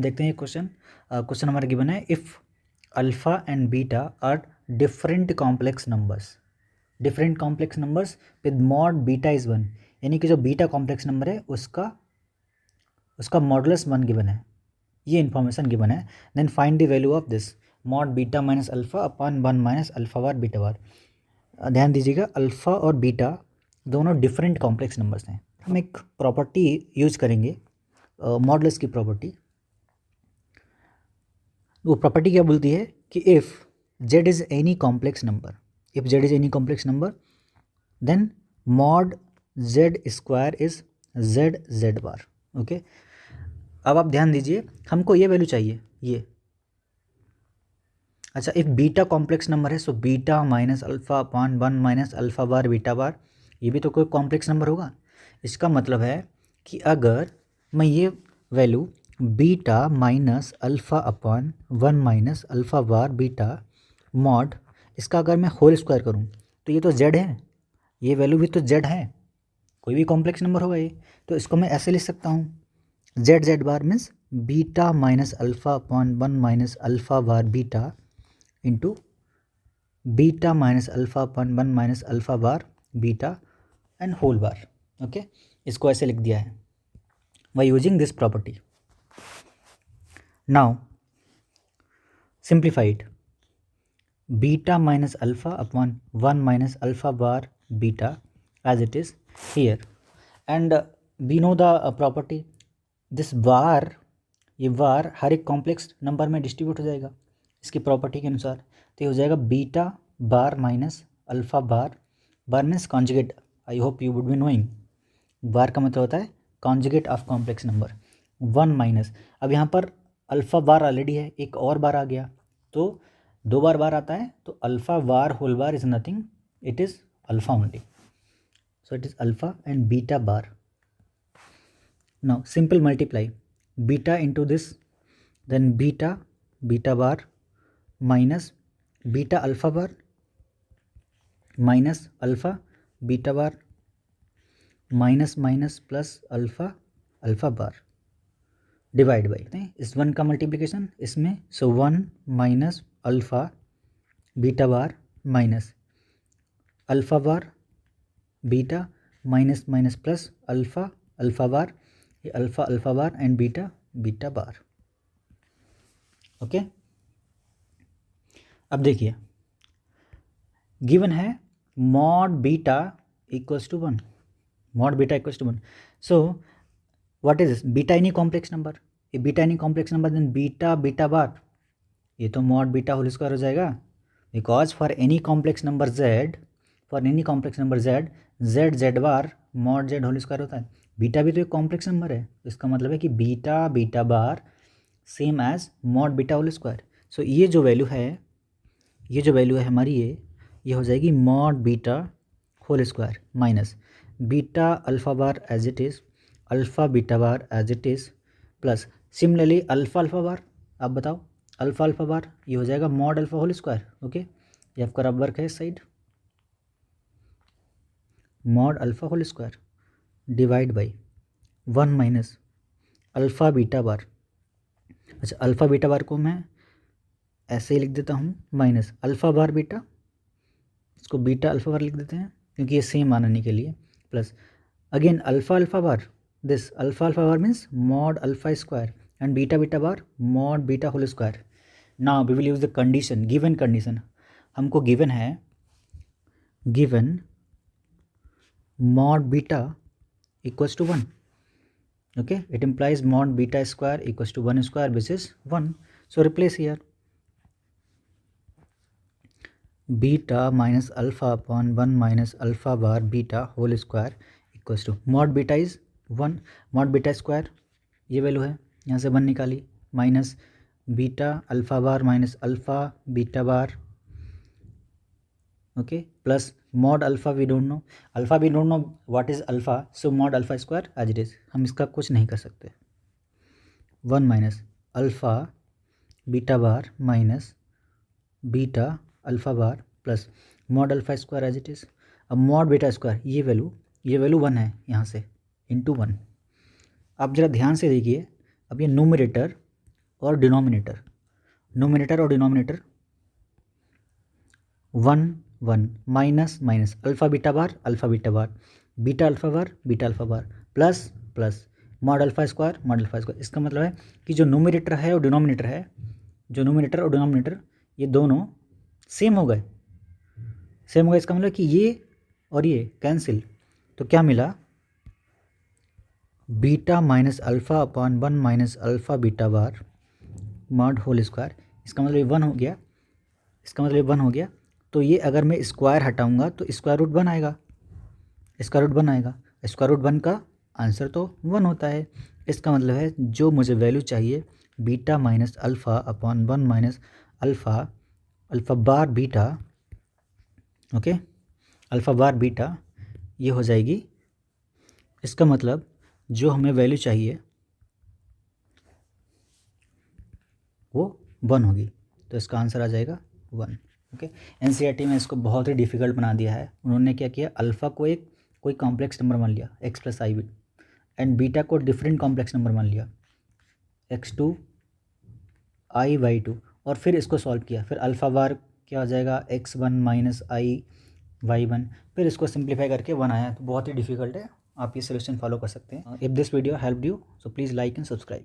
देखते हैं क्वेश्चन हमारा गिवन है if alpha and beta are different complex numbers with mod beta is 1, यानी कि जो बीटा कॉम्प्लेक्स नंबर है उसका मॉडुलस 1 गिवन है, ये इन्फॉर्मेशन गिवन है। Then find the value of this mod beta minus alpha upon 1 minus alpha bar beta bar. ध्यान दीजिएगा, अल्फ़ा और बीटा दोनों डिफरेंट कॉम्प्लेक्स नंबर्स हैं। हम एक प्रॉपर्टी यूज करेंगे मॉडुलस की प्रॉपर्टी। वो प्रॉपर्टी क्या बोलती है कि if z is any complex number, then mod z square is z bar. Okay, अब आप ध्यान दीजिए, हमको ये वैल्यू चाहिए ये। अच्छा, इफ़ बीटा कॉम्प्लेक्स नंबर है so beta minus alpha upon 1 minus alpha bar beta bar, ये भी तो कोई कॉम्प्लेक्स नंबर होगा। इसका मतलब है कि अगर मैं ये value beta minus alpha upon 1 minus alpha bar beta mod, इसका अगर मैं होल स्क्वायर करूँ तो ये तो z है, ये वैल्यू भी तो z है, कोई भी कॉम्प्लेक्स नंबर होगा ये। तो इसको मैं ऐसे लिख सकता हूँ, z bar means beta minus alpha upon 1 minus alpha bar beta into beta minus alpha upon 1 minus alpha bar beta and whole bar. Okay, इसको ऐसे लिख दिया है by using this property. Now simplified beta minus alpha upon 1 minus alpha bar beta as it is here, and we know the property this bar, ये बार हर एक complex number में distribute हो जाएगा इसकी प्रॉपर्टी के अनुसार। तो ये हो जाएगा beta bar minus alpha bar, bar means conjugate, I hope you would be knowing. Bar का मतलब होता है conjugate of complex number. 1 minus, अब यहाँ पर अल्फ़ा बार ऑलरेडी है, एक और बार आ गया तो दो बार आता है, तो alpha bar whole bar is nothing, it is alpha only, so it is alpha and beta bar. Now simple multiply beta into this, then beta bar minus beta alpha bar minus alpha beta bar minus plus alpha bar divide by इस 1 का multiplication इसमें, so 1 minus alpha beta bar minus alpha bar beta minus plus alpha bar, ये alpha bar and beta bar. Okay, अब देखिए given है mod beta equals to 1, so what is this, beta any complex number, ये beta any complex number then beta bar, ये तो mod beta whole square हो जाएगा, because for any complex number z bar mod z whole square होता है। Beta भी तो एक कॉम्प्लेक्स नंबर है, तो इसका मतलब है कि beta bar same as mod beta whole square. So ये जो वैल्यू है हमारी, ये हो जाएगी mod beta whole square minus beta alpha bar as it is, alpha beta bar as it is, plus similarly alpha bar, आप बताओ alpha bar, ये हो जाएगा mod alpha whole square. Okay, ये आपका रब वर्क है इस side, mod alpha whole square divide by 1 minus alpha beta बार। अच्छा, अल्फ़ा बीटा बार को मैं ऐसे ही लिख देता हूँ माइनस अल्फ़ा बार बीटा, इसको बीटा अल्फ़ा बार लिख देते हैं क्योंकि ये सेम मानने के लिए, plus again alpha bar, this alpha bar means mod alpha square and beta bar mod beta whole square. Now we will use the condition, given condition हमको गिवन है, given mod beta equals to 1. Okay, it implies mod beta square equals to 1 square, which is 1. So replace here beta minus alpha upon 1 minus alpha bar beta whole square equals to mod beta is 1, mod beta square ये वैल्यू है, यहाँ से 1 निकाली, minus beta alpha bar minus alpha beta bar, okay, plus mod alpha we don't know what is alpha, so mod alpha square as it is, हम इसका कुछ नहीं कर सकते। 1 minus alpha beta bar minus beta alpha bar plus mod alpha square as it is. अब mod beta square, ये value 1 है यहाँ से, इंटू 1। आप ज़रा ध्यान से देखिए, अब ये न्यूमरेटर और डिनोमिनेटर, नोमिनेटर और denominator 1 1 minus minus alpha beta bar beta alpha bar plus plus mod alpha square. इसका मतलब है कि जो नोमिनेटर है और डिनोमिनेटर है, जो नोमिनेटर और डिनोमिनेटर ये दोनों सेम हो गए। इसका मतलब कि ये और ये कैंसिल, तो क्या मिला, beta minus alpha upon 1 minus alpha beta bar mod whole square. इसका मतलब ये 1 हो गया। तो ये अगर मैं स्क्वायर हटाऊंगा तो स्क्वायर रूट 1 आएगा। स्क्वायर रूट 1 का आंसर तो 1 होता है। इसका मतलब है जो मुझे वैल्यू चाहिए beta minus alpha upon 1 minus alpha bar beta, okay, alpha bar beta ये हो जाएगी। इसका मतलब जो हमें वैल्यू चाहिए वो 1 होगी, तो इसका आंसर आ जाएगा 1। ओके, एनसीईआरटी में इसको बहुत ही डिफ़िकल्ट बना दिया है। उन्होंने क्या किया, अल्फ़ा को एक कोई कॉम्प्लेक्स नंबर मान लिया x+i एंड बीटा को डिफरेंट कॉम्प्लेक्स नंबर मान लिया x2 i/2 और फिर इसको सॉल्व किया। फिर अल्फ़ा बार क्या हो जाएगा x1 माइनस i/1, फिर इसको सिंप्लीफाई करके 1 आया। तो बहुत ही डिफ़िकल्ट है, आप ये सोल्यूशन फॉलो कर सकते हैं। If this video helped you so please like and subscribe.